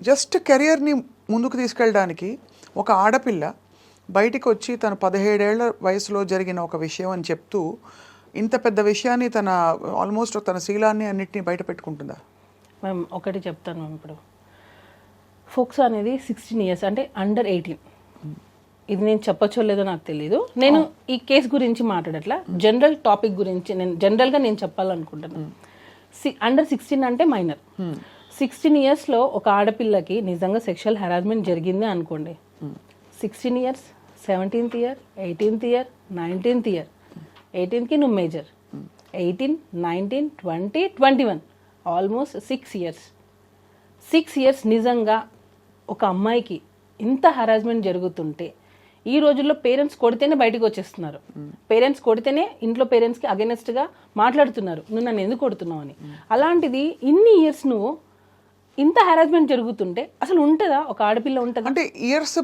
Just కెరియర్ని ముందుకు తీసుకెళ్ళడానికి ఒక ఆడపిల్ల బయటికి వచ్చి తన 17 ఏళ్ల వయసులో జరిగిన ఒక విషయం అని చెప్తూ ఇంత పెద్ద విషయాన్ని తన ఆల్మోస్ట్ తన శీలాన్ని అన్నిటిని బయట పెట్టుకుంటుందా? మ్యామ్ ఒకటి చెప్తాను మ్యామ్. ఇప్పుడు ఫోక్సో అనేది 16 ఇయర్స్ అంటే అండర్ 18. ఇది నేను చెప్పచ్చో లేదో నాకు తెలియదు. నేను ఈ కేసు గురించి మాట్లాడట్లా, జనరల్ టాపిక్ గురించి నేను జనరల్గా నేను చెప్పాలనుకుంటున్నాను. అండర్ 16 అంటే మైనర్. 16 ఇయర్స్లో ఒక ఆడపిల్లకి నిజంగా సెక్షువల్ హెరాస్మెంట్ జరిగింది అనుకోండి. 16 years, 17th year, 18th year, 19th year, 18కి నువ్వు మేజర్, 18, 19, 20, 21, ఆల్మోస్ట్ 6 ఇయర్స్. 6 ఇయర్స్ నిజంగా ఒక అమ్మాయికి ఇంత హెరాస్మెంట్ జరుగుతుంటే ఈ రోజుల్లో పేరెంట్స్ కొడితేనే బయటకు వచ్చేస్తున్నారు. పేరెంట్స్ కొడితేనే ఇంట్లో పేరెంట్స్కి అగెనెస్ట్గా మాట్లాడుతున్నారు, నువ్వు నన్ను ఎందుకు కొడుతున్నావు అని. అలాంటిది ఇన్ని ఇయర్స్ నువ్వు ఇంత హెరాస్మెంట్ జరుగుతుంటే అసలు ఉంటుందా? ఒక ఆడపిల్ల ఉంటుందా? అంటే ఇయర్స్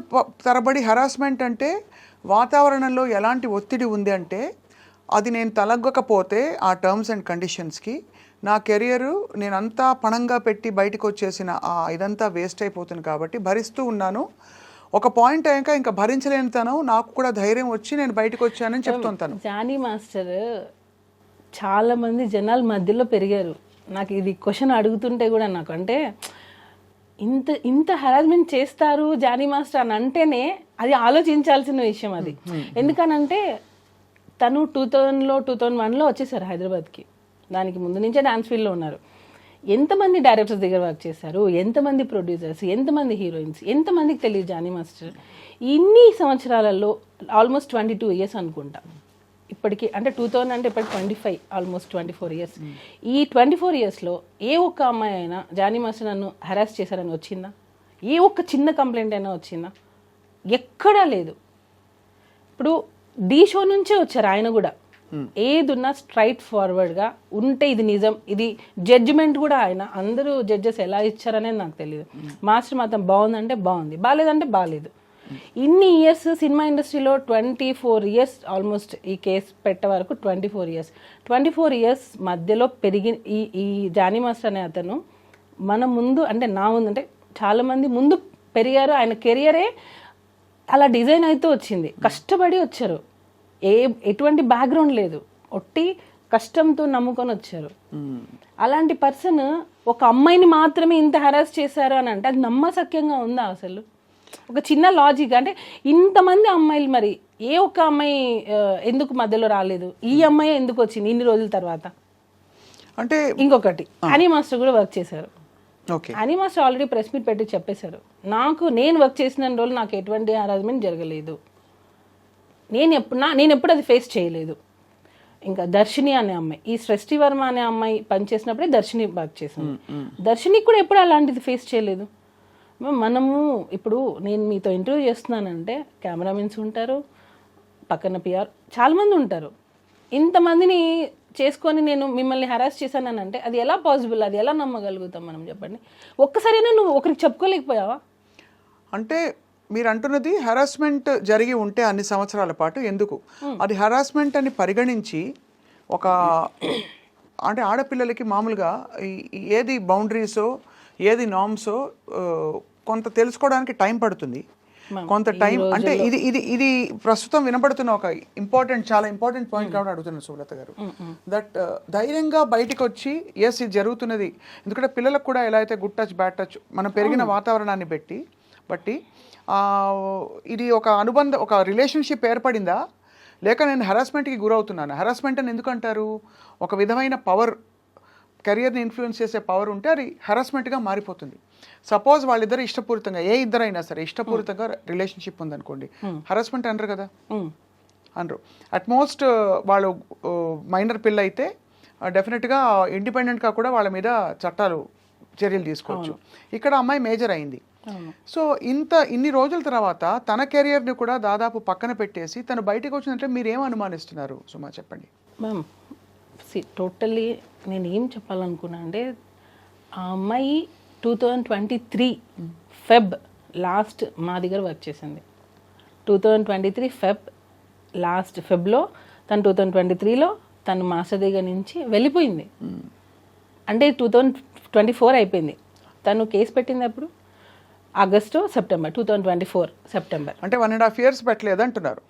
తరబడి హెరాస్మెంట్ అంటే వాతావరణంలో ఎలాంటి ఒత్తిడి ఉంది అంటే అది నేను తలగ్గకపోతే ఆ టర్మ్స్ అండ్ కండిషన్స్కి నా కెరియరు నేనంతా పణంగా పెట్టి బయటకు వచ్చేసిన ఇదంతా వేస్ట్ అయిపోతుంది కాబట్టి భరిస్తూ ఉన్నాను. ఒక పాయింట్ అయ్యాక ఇంకా భరించలేని తను నాకు కూడా ధైర్యం వచ్చి నేను బయటకు వచ్చానని చెప్తుంటాను. జానీ మాస్టర్ చాలా మంది జనాల మధ్యలో పెరిగారు. నాకు ఇది క్వశ్చన్ అడుగుతుంటే కూడా నాకు అంటే ఇంత హెరాస్మెంట్ చేస్తారు జానీ మాస్టర్ అని అంటేనే అది ఆలోచించాల్సిన విషయం అది. ఎందుకనంటే తను 2000లో 2001లో వచ్చేసారు హైదరాబాద్కి. దానికి ముందు నుంచే డాన్స్ ఫీల్డ్లో ఉన్నారు. ఎంతమంది డైరెక్టర్స్ దగ్గర వర్క్ చేశారు, ఎంతమంది ప్రొడ్యూసర్స్, ఎంతమంది హీరోయిన్స్, ఎంతమందికి తెలియదు జానీ మాస్టర్. ఇన్ని సంవత్సరాలలో ఆల్మోస్ట్ 22 ఇయర్స్ అనుకుంటా ఇప్పటికి. అంటే 2000 అంటే ఇప్పటికి 25, ఆల్మోస్ట్ 24 ఇయర్స్. ఈ 24 ఇయర్స్లో ఏ ఒక్క అమ్మాయి అయినా జానీ మాస్టర్ నన్ను హెరాస్ చేశారని వచ్చిందా? ఏ ఒక్క చిన్న కంప్లైంట్ అయినా వచ్చిందా? ఎక్కడా లేదు. ఇప్పుడు ఢీ షో నుంచే వచ్చారు ఆయన కూడా. ఏదున్నా స్ట్రైట్ ఫార్వర్డ్గా ఉంటే ఇది నిజం, ఇది జడ్జిమెంట్ కూడా ఆయన అందరూ జడ్జెస్ ఎలా ఇచ్చారనేది నాకు తెలియదు. మాస్టర్ మాత్రం బాగుందంటే బాగుంది, బాగాలేదంటే బాగాలేదు. ఇన్ని ఇయర్స్ సినిమా ఇండస్ట్రీలో 24 ఇయర్స్ ఆల్మోస్ట్ ఈ కేసు పెట్టే వరకు 24 ఇయర్స్ మధ్యలో పెరిగిన ఈ జానీ మాస్టర్ అనే అతను మన ముందు అంటే నా ముందు అంటే చాలామంది ముందు పెరిగారు. ఆయన కెరియరే అలా డిజైన్ అయితే వచ్చింది, కష్టపడి వచ్చారు, ఎటువంటి బ్యాక్గ్రౌండ్ లేదు, ఒట్టి కష్టంతో నమ్ముకొని వచ్చారు. అలాంటి పర్సన్ ఒక అమ్మాయిని మాత్రమే ఇంత హెరాస్ చేశారు అని అంటే అది నమ్మశక్యంగా ఉందా అసలు? ఒక చిన్న లాజిక్ అంటే ఇంతమంది అమ్మాయిలు మరి ఏ ఒక్క అమ్మాయి ఎందుకు మధ్యలో రాలేదు? ఈ అమ్మాయి ఎందుకు వచ్చింది ఇన్ని రోజుల తర్వాత? అంటే ఇంకొకటి హనీ మాస్టర్ కూడా వర్క్ చేశారు. Honey master already press meet పెట్టి చెప్పేశారు, నేను వర్క్ చేసిన రోజులు నాకు ఎటువంటి హెరాస్మెంట్ జరగలేదు, నేను ఎప్పుడు అది ఫేస్ చేయలేదు. ఇంకా దర్శిని అనే అమ్మాయి, ఈ సృష్టి వర్మ అనే అమ్మాయి పనిచేసినప్పుడే దర్శిని వర్క్ చేసింది. దర్శినికి కూడా ఎప్పుడు అలాంటిది ఫేస్ చేయలేదు. మనము ఇప్పుడు నేను మీతో ఇంటర్వ్యూ చేస్తున్నానంటే కెమెరామెన్స్ ఉంటారు, పక్కన పిఆర్ చాలామంది ఉంటారు. ఇంతమందిని చేసుకొని నేను మిమ్మల్ని హెరాస్ చేశానని అంటే అది ఎలా పాసిబుల్? అది ఎలా నమ్మగలుగుతాం మనం? చెప్పండి. ఒక్కసారైనా నువ్వు ఒకరికి చెప్పుకోలేకపోయావా? అంటే మీరు అంటున్నది హెరాస్మెంట్ జరిగి ఉంటే అన్ని సంవత్సరాల పాటు ఎందుకు అది హెరాస్మెంట్ అని పరిగణించి ఒక అంటే ఆడపిల్లలకి మామూలుగా ఏది బౌండరీసో ఏది నార్మ్సో కొంత తెలుసుకోవడానికి టైం పడుతుంది, కొంత టైం. అంటే ఇది ఇది ఇది ప్రస్తుతం వినబడుతున్న ఒక చాలా ఇంపార్టెంట్ పాయింట్ కాబట్టి అడుగుతున్నాను సుబ్రత గారు. దట్ ధైర్యంగా బయటకు వచ్చి ఎస్ ఇది జరుగుతున్నది. ఎందుకంటే పిల్లలకు కూడా ఎలా అయితే గుడ్ టచ్ బ్యాడ్ టచ్ మనం పెరిగిన వాతావరణాన్ని బట్టి ఇది ఒక అనుబంధం, ఒక రిలేషన్షిప్ ఏర్పడిందా, లేక నేను హెరాస్మెంట్కి గురవుతున్నాను? హెరాస్మెంట్ అని ఎందుకు అంటారు? ఒక విధమైన పవర్, కెరియర్ని ఇన్ఫ్లుయెన్స్ చేసే పవర్ ఉంటే అది హెరాస్మెంట్గా మారిపోతుంది. సపోజ్ వాళ్ళిద్దరు ఇష్టపూరితంగా, ఏ ఇద్దరైనా సరే ఇష్టపూరితంగా రిలేషన్షిప్ ఉందనుకోండి, హెరాస్మెంట్ అనరు కదా, అనరు. అట్మోస్ట్ వాళ్ళు మైనర్ పిల్ల అయితే డెఫినెట్గా ఇండిపెండెంట్గా కూడా వాళ్ళ మీద చర్యలు తీసుకోవచ్చు. ఇక్కడ అమ్మాయి మేజర్ అయింది. సో ఇన్ని రోజుల తర్వాత తన కెరియర్ని కూడా దాదాపు పక్కన పెట్టేసి తను బయటకు వచ్చినట్లే మీరు ఏం అనుమానిస్తున్నారు సుమా, చెప్పండి. మ్యామ్ టోటల్లీ నేను ఏం చెప్పాలనుకున్నా అంటే ఆ అమ్మాయి 2023 ఫెబ్ లాస్ట్ మా దగ్గర వర్క్ చేసింది. 2023 ఫెబ్లో తను 2023లో తను మాస్టర్ దగ్గర నుంచి వెళ్ళిపోయింది. అంటే 2024 అయిపోయింది. తను కేసు పెట్టింది అప్పుడు ఆగస్టు సెప్టెంబర్ 2024 సెప్టెంబర్. అంటే 1.5 years పెట్టలేదు అంటున్నారు.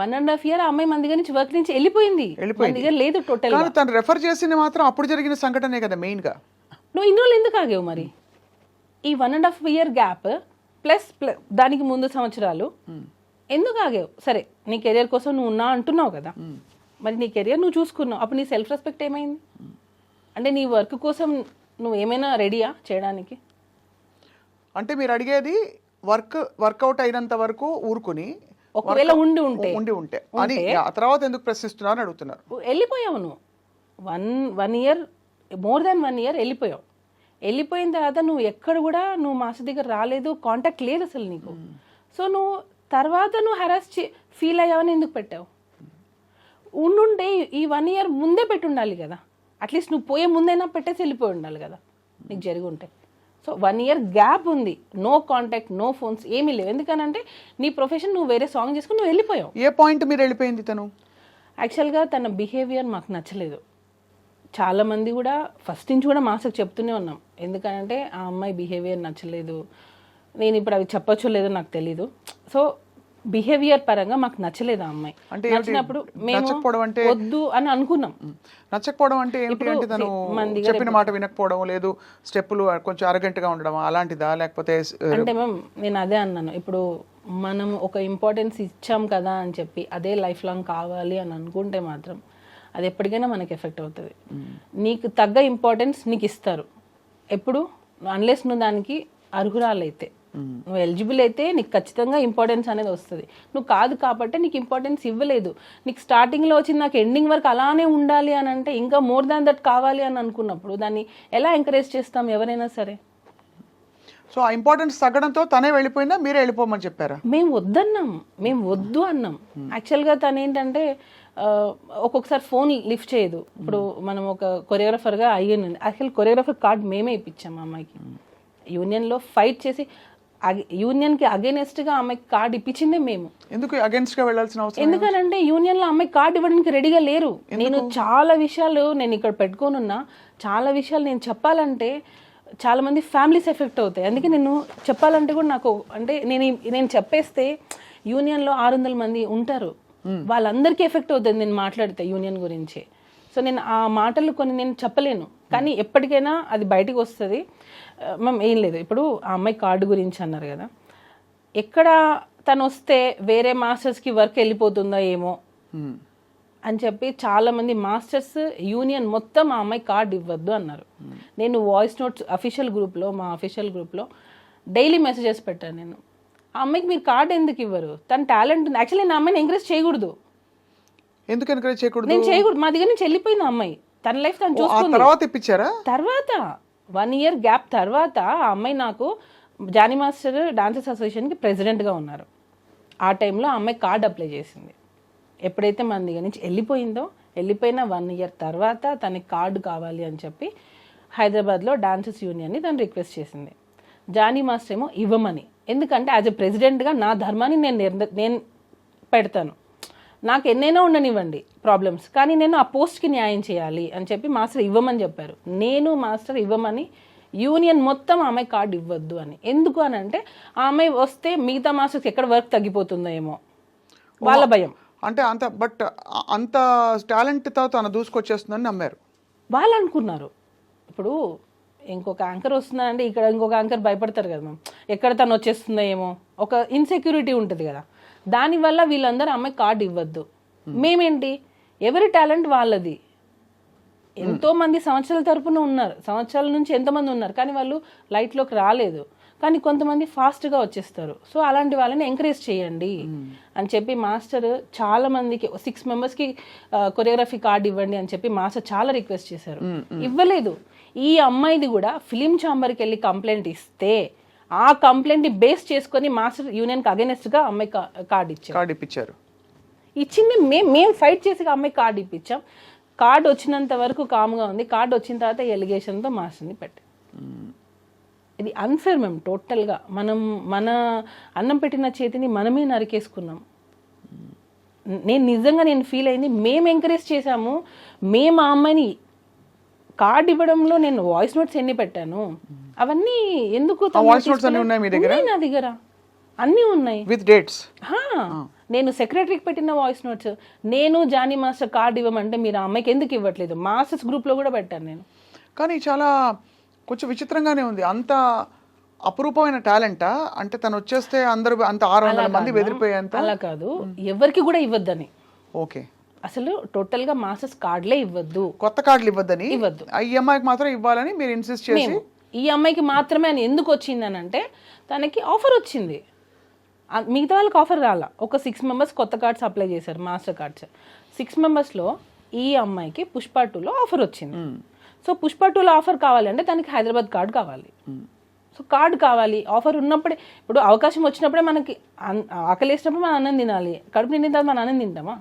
1.5 year ఆ అమ్మాయి మన దగ్గర నుంచి వర్క్ నుంచి వెళ్ళిపోయింది. మన దగ్గర లేదు టోటల్. కానీ తను రెఫర్ చేసింది మాత్రం అప్పుడు జరిగిన సంఘటనే కదా మెయిన్ గా. నువ్వు ఇన్ని రోజులు ఎందుకు ఆగేవు మరి? ఈ 1.5 year గ్యాప్ ప్లస్ దానికి ముందు సంవత్సరాలు ఎందుకు ఆగేవు? సరే నీ కెరియర్ కోసం నువ్వు ఉన్నా అంటున్నావు కదా, మరి నీ కెరియర్ నువ్వు చూసుకున్నావు, అప్పుడు నీ సెల్ఫ్ రెస్పెక్ట్ ఏమైంది? అంటే నీ వర్క్ కోసం నువ్వు ఏమైనా రెడీయా చేయడానికి? అంటే మీరు అడిగేది వర్కౌట్ అయినంత వరకు ఊరుకుని ఒకవేళ ఉండి ఉంటే అని ఆ తర్వాత ఎందుకు ప్రశ్నిస్తున్నారు అని అడుగుతున్నారు. వెళ్ళిపోయావు నువ్వు 1 year, more than 1 year వెళ్ళిపోయావు. వెళ్ళిపోయిన తర్వాత నువ్వు ఎక్కడ కూడా నువ్వు మాస్టర్ దగ్గర రాలేదు, కాంటాక్ట్ లేదు అసలు నీకు. సో నువ్వు తర్వాత నువ్వు హెరాస్ ఫీల్ అయ్యావని ఎందుకు పెట్టావు? ఉండుంటే ఈ 1 year ముందే పెట్టి ఉండాలి కదా, అట్లీస్ట్ నువ్వు పోయే ముందైనా పెట్టేసి వెళ్ళిపోయి ఉండాలి కదా నీకు జరిగి ఉంటే. సో 1 year గ్యాప్ ఉంది, నో కాంటాక్ట్, నో ఫోన్స్, ఏమీ లేవు. ఎందుకనంటే నీ ప్రొఫెషన్ నువ్వు వేరే సాంగ్ చేసుకుని నువ్వు వెళ్ళిపోయావు. ఏ పాయింట్ మీరు వెళ్ళిపోయింది తను? యాక్చువల్గా తన బిహేవియర్ మాకు నచ్చలేదు. చాలామంది కూడా ఫస్ట్ నుంచి కూడా మాస్టర్కి చెప్తూనే ఉన్నాం, ఎందుకంటే ఆ అమ్మాయి బిహేవియర్ నచ్చలేదు. నేను ఇప్పుడు అవి చెప్పొచ్చో లేదో నాకు తెలీదు. సో బిహేవియర్ పరంగా మాకు నచ్చలేదు ఆ అమ్మాయి. అంటే నచ్చినప్పుడు మేము వద్దు అని అనుకున్నాం. నచ్చకపోవడం అంటే ఏంటి? అంటే తను చెప్పిన మాట వినకపోవడం, లేదు స్టెప్పులు కొంచెం అరగంట్ గా ఉండడం అలాంటిదా, లేకపోతే? అంటే మ్యామ్ నేను అదే అన్నాను, ఇప్పుడు మనం ఒక ఇంపార్టెన్స్ ఇచ్చాం కదా అని చెప్పి అదే లైఫ్ లాంగ్ కావాలి అని అనుకుంటే మాత్రం అది ఎప్పటికైనా మనకి ఎఫెక్ట్ అవుతుంది. నీకు తగ్గ ఇంపార్టెన్స్ నీకు ఇస్తారు ఎప్పుడు, అన్లెస్ నువ్వు దానికి అర్హురాలైతే, నువ్వు ఎలిజిబుల్ అయితే నీకు ఖచ్చితంగా ఇంపార్టెన్స్ అనేది వస్తుంది. నువ్వు కాదు కాబట్టి నీకు ఇంపార్టెన్స్ ఇవ్వలేదు. నీకు స్టార్టింగ్లో వచ్చింది నాకు ఎండింగ్ వరకు అలానే ఉండాలి అని అంటే ఇంకా మోర్ దాన్ దట్ కావాలి అని అనుకున్నప్పుడు దాన్ని ఎలా ఎంకరేజ్ చేస్తాం ఎవరైనా సరే? సో ఆ ఇంపార్టెన్స్ తగ్గడంతో తనే వెళ్ళిపోయిందా, మీరే వెళ్ళిపోమని చెప్పారా? మేము వద్దన్నాం, మేము వద్దు అన్నాం. యాక్చువల్గా తను ఏంటంటే ఒక్కొక్కసారి ఫోన్ లిఫ్ట్ చేయదు. ఇప్పుడు మనం ఒక కొరియోగ్రాఫర్గా అయ్యింది, యాక్చువల్ కొరియోగ్రాఫర్ కార్డ్ మేమే ఇప్పించాం అమ్మాయికి. యూనియన్లో ఫైట్ చేసి యూనియన్కి అగేనెస్ట్గా అమ్మాయికి కార్డు ఇప్పించిందే మేము. ఎందుకు అగేన్స్ట్గా వెళ్ళాల్సిన అవసరం? ఎందుకనంటే యూనియన్లో అమ్మాయి కార్డు ఇవ్వడానికి రెడీగా లేరు. నేను చాలా విషయాలు నేను ఇక్కడ పెట్టుకోనున్నా, చాలా విషయాలు నేను చెప్పాలంటే చాలా మంది ఫ్యామిలీస్ ఎఫెక్ట్ అవుతాయి. అందుకే నేను చెప్పాలంటే కూడా నాకు అంటే నేను చెప్పేస్తే యూనియన్లో 600 మంది ఉంటారు, వాళ్ళందరికీ ఎఫెక్ట్ అవుతుంది నేను మాట్లాడితే యూనియన్ గురించి. సో నేను ఆ మాటలు కొన్ని నేను చెప్పలేను, కానీ ఎప్పటికైనా అది బయటకు వస్తుంది. మ్యామ్ ఏం లేదు, ఇప్పుడు ఆ అమ్మాయి కార్డు గురించి అన్నారు కదా, ఎక్కడ తను వస్తే వేరే మాస్టర్స్కి వర్క్ వెళ్ళిపోతుందో ఏమో అని చెప్పి చాలామంది మాస్టర్స్ యూనియన్ మొత్తం ఆ అమ్మాయి కార్డు ఇవ్వద్దు అన్నారు. నేను వాయిస్ నోట్స్ అఫీషియల్ గ్రూప్లో, మా అఫీషియల్ గ్రూప్లో డైలీ మెసేజెస్ పెట్టాను. నేను ఆ అమ్మాయికి మీరు కార్డు ఎందుకు ఇవ్వరు, తన టాలెంట్ ఉంది. యాక్చువల్లీ నేను అమ్మాయిని ఎంకరేజ్ చేయకూడదు. ఎందుకు ఎంకరేజ్ చేయకూడదు? నేను చేయకూడదు, మా దగ్గర నుంచి వెళ్ళిపోయింది ఆ అమ్మాయి, తన లైఫ్ తను చూసుకుంది. తర్వాత ఇప్పించారా? తర్వాత 1 year గ్యాప్ తర్వాత ఆ అమ్మాయి నాకు జానీ మాస్టర్ డాన్సర్స్ అసోసియేషన్కి ప్రెసిడెంట్గా ఉన్నారు. ఆ టైంలో ఆ అమ్మాయి కార్డు అప్లై చేసింది. ఎప్పుడైతే మన దగ్గర నుంచి వెళ్ళిపోయిన 1 year తర్వాత తనకి కార్డు కావాలి అని చెప్పి హైదరాబాద్లో డాన్సర్స్ యూనియన్ని తను రిక్వెస్ట్ చేసింది. జానీ మాస్టర్ ఏమో ఇవ్వమని, ఎందుకంటే యాజ్ ఎ ప్రెసిడెంట్గా నా ధర్మాన్ని నేను పెడతాను, నాకు ఎన్నైనా ఉండనివ్వండి ప్రాబ్లమ్స్, కానీ నేను ఆ పోస్ట్కి న్యాయం చేయాలి అని చెప్పి మాస్టర్ ఇవ్వమని చెప్పారు. నేను మాస్టర్ ఇవ్వమని, యూనియన్ మొత్తం ఆమె కార్డు ఇవ్వద్దు అని. ఎందుకు అని అంటే ఆ అమ్మాయి వస్తే మిగతా మాస్టర్స్కి ఎక్కడ వర్క్ తగ్గిపోతుందో ఏమో వాళ్ళ భయం. అంటే అంత టాలెంట్తో తను దూసుకొచ్చేస్తుందని నమ్మారు వాళ్ళు అనుకున్నారు. ఇప్పుడు ఇంకొక యాంకర్ వస్తుందంటే ఇక్కడ ఇంకొక యాంకర్ భయపడతారు కదా మ్యామ్, ఎక్కడ తను వచ్చేస్తుందో ఏమో ఒక ఇన్సెక్యూరిటీ ఉంటుంది కదా, దానివల్ల వీళ్ళందరూ అమ్మాయి కార్డు ఇవ్వద్దు. మేమేంటి, ఎవరి టాలెంట్ వాళ్ళది. ఎంతోమంది సంవత్సరాల తరపున ఉన్నారు, సంవత్సరాల నుంచి ఎంతమంది ఉన్నారు, కానీ వాళ్ళు లైట్లోకి రాలేదు. కానీ కొంతమంది ఫాస్ట్గా వచ్చేస్తారు. సో అలాంటి వాళ్ళని ఎంకరేజ్ చేయండి అని చెప్పి మాస్టర్ చాలా మందికి 6 members కొరియోగ్రఫీ కార్డు ఇవ్వండి అని చెప్పి మాస్టర్ చాలా రిక్వెస్ట్ చేశారు, ఇవ్వలేదు. ఈ అమ్మాయిది కూడా ఫిలిం ఛాంబర్కి వెళ్ళి కంప్లైంట్ ఇస్తే ఆ కంప్లైంట్ బేస్ చేసుకొని మాస్టర్ యూనియన్కి అగెనెస్ట్గా అమ్మాయి కార్డు ఇప్పించారు. ఇచ్చింది మేము ఫైట్ చేసి అమ్మాయి కార్డు ఇప్పించాం. కార్డు వచ్చినంత వరకు కామ్గా ఉంది. కార్డు వచ్చిన తర్వాత ఎలిగేషన్తో మాస్టర్ని పెట్టి, ఇది అన్ఫేర్ మ్యామ్ టోటల్గా. మన అన్నం పెట్టిన చేతిని మనమే నరికేసుకున్నాం. నేను ఫీల్ అయింది, మేము ఎంకరేజ్ చేశాము, మేము ఆ అమ్మాయిని కార్డ్ ఇవ్వడంలో నేను వాయిస్ నోట్స్ ఎన్ని పెట్టాను అవన్నీ ఎందుకు తను వాయిస్ నోట్స్ అన్ని ఉన్నాయి మీ దగ్గర? ఉన్నాయి నా దగ్గర అన్నీ ఉన్నాయి. With dates. హా, నేను సెక్రటరీకి పెట్టిన వాయిస్ నోట్స్, నేను జానీ మాస్టర్ కార్డు ఇవ్వమంటే మీరు ఆ అమ్మాయికి ఎందుకు ఇవ్వట్లేదు, మాస్టర్స్ గ్రూప్లో కూడా పెట్టాను నేను. కానీ చాలా కొంచెం విచిత్రంగానే ఉంది. అంత అపురూపమైన టాలెంటా? అంటే తను వచ్చేస్తే అందరూ అంత 600 మంది బెదిరిపోయేంత? అలా కాదు, ఎవరికి కూడా ఇవ్వద్దని. ఓకే, అసలు టోటల్ గా మాస్టర్స్ కార్డులే ఇవ్వద్దు, కొత్త కార్డులు ఇవ్వద్దని, ఇవ్వద్దు. ఈ అమ్మాయికి మాత్రం ఇవ్వాలని మీరు ఇన్సిస్ట్ చేసి. మేము ఈ అమ్మాయికి మాత్రమే అని ఎందుకు వచ్చింది అని అంటే తనకి ఆఫర్ వచ్చింది, మిగతా వాళ్ళకి ఆఫర్ రాలా. ఒక 6 మెంబర్స్ కొత్త కార్డ్స్ అప్లై చేశారు, మాస్టర్ కార్డ్స్. 6 మెంబర్స్లో ఈ అమ్మాయికి పుష్ప 2లో ఆఫర్ వచ్చింది. సో పుష్ప 2లో ఆఫర్ కావాలంటే తనకి హైదరాబాద్ కార్డు కావాలి. సో కార్డు కావాలి, ఆఫర్ ఉన్నప్పుడే. ఇప్పుడు అవకాశం వచ్చినప్పుడే మనకి ఆకలి వేసినప్పుడు మనం అన్నం తినాలి, కడుపు నిండిన తర్వాత మనం అన్నం తింటామా?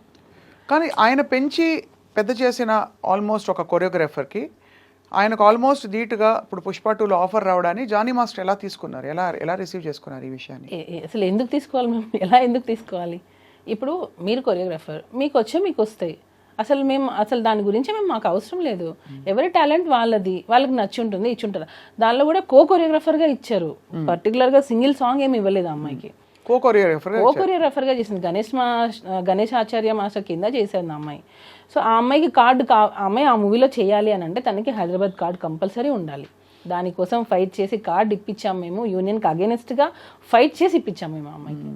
కానీ ఆయన పెంచి పెద్ద చేసిన ఆల్మోస్ట్ ఒక కొరియోగ్రాఫర్కి ఆయనకు ఆల్మోస్ట్ ధీటుగా ఇప్పుడు పుష్ప 2లో ఆఫర్ రావడాన్ని జానీ మాస్టర్ ఎలా తీసుకున్నారు, ఎలా రిసీవ్ చేసుకున్నారు ఈ విషయాన్ని? అసలు ఎందుకు తీసుకోవాలి మేము, ఎలా ఎందుకు తీసుకోవాలి? ఇప్పుడు మీరు కొరియోగ్రాఫర్, మీకు వస్తాయి. అసలు దాని గురించి మాకు అవసరం లేదు. ఎవరి టాలెంట్ వాళ్ళది, వాళ్ళకి నచ్చి ఉంటుంది, ఇచ్చి ఉంటుంది. దానిలో కూడా కొరియోగ్రాఫర్గా ఇచ్చారు, పర్టికులర్గా సింగిల్ సాంగ్ ఏమి ఇవ్వలేదు అమ్మాయికి. కొరియోగ్రాఫర్గా చేసింది గణేష్ ఆచార్య మాస్టర్ కింద చేసేది ఆ అమ్మాయి. సో ఆ అమ్మాయికి అమ్మాయి ఆ మూవీలో చేయాలి అని అంటే తనకి హైదరాబాద్ కార్డు కంపల్సరీ ఉండాలి. దానికోసం ఫైట్ చేసి కార్డు ఇప్పించాము మేము, యూనియన్కి అగేనెస్ట్గా ఫైట్ చేసి ఇప్పించాము మేము ఆ అమ్మాయికి.